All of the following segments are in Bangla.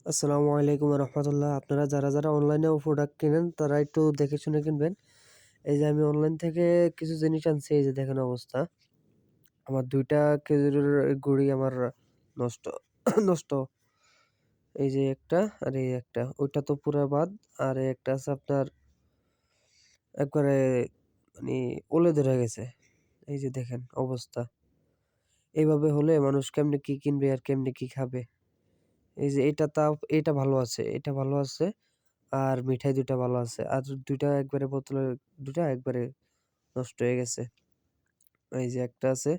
আসসালামু আলাইকুম রহমতুল্লাহ। আপনারা যারা অনলাইনেও প্রোডাক্ট কিনেন তারা একটু দেখে শুনে কিনবেন। এই যে আমি অনলাইন থেকে কিছু জিনিস আনছি, এই যে দেখেন অবস্থা। আমার ২টা খেজুরের গুঁড়ি আমার নষ্ট নষ্ট। এই যে একটা আর এই একটা। ওইটা তো পুরা বাদ। আর এই একটা আছে আপনার একবারে মানে ওলে ধরে গেছে। এই যে দেখেন অবস্থা। এইভাবে হলে মানুষ কেমনে কি কিনবে আর কেমনে কি খাবে? এই যে এটা ভালো আছে, এটা ভালো আছে। আর মিঠাই ২ টা ভালো আছে। আর ২ টা একবারে বোতলের ২ টা একবারে নষ্ট হয়ে গেছে। এই যে একটা আছে,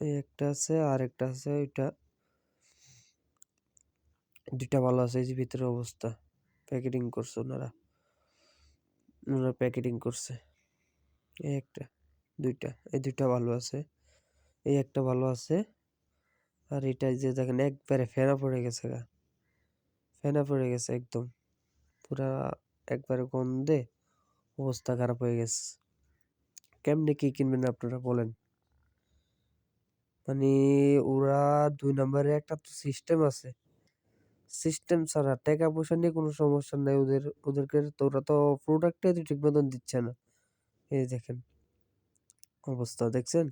এই একটা আছে আরেকটা আছে ওইটা ২ টা ভালো আছে। এই যে ভিতরের অবস্থা। প্যাকেটিং করছে ওনারা। ওনারা প্যাকেটিং করছে। এই একটা, ২ টা। এই ২ টা ভালো আছে। এই একটা ভালো আছে। আর এটা যে দেখেন একবারে ফেনা পড়ে গেছে গা। ফেনা পড়ে গেছে একদম। পুরা একবারে গন্ধে অবস্থা খারাপ হয়ে গেছে। কেমনে কি কিনবেন আপনারা বলেন? মানে ওরা ২ নাম্বারে একটা তো সিস্টেম আছে। সিস্টেম ছাড়া টাকা পয়সা নিয়ে কোনো সমস্যা নাই ওদেরকে তো ওরা তো প্রোডাক্টটাই তো ঠিক মতন দিচ্ছে না। এই দেখেন অবস্থা দেখছেন?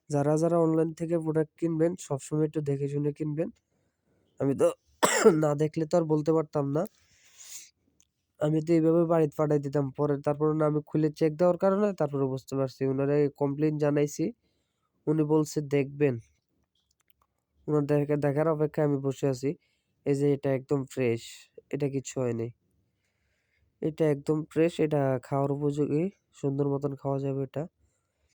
যারা অনলাইন থেকে প্রোডাক্ট কিনবেন সবসময় একটু দেখে শুনে কিনবেন। আমি তো না দেখলে তো আর বলতে পারতাম না। আমি তো এইভাবে বাড়িতে পাঠায় দিতাম। পরে তারপরে না আমি খুলে চেক দেওয়ার কারণে তারপরে বুঝতে পারছি। উনারে কমপ্লেইন জানাইছি। উনি বলছে দেখবেন। উনার দেখার অপেক্ষায় আমি বসে আছি। এই যে এটা একদম ফ্রেশ। এটা কিচ্ছু হয় নাই। এটা একদম ফ্রেশ। এটা খাওয়ার উপযোগী। সুন্দর মতন খাওয়া যাবে এটা।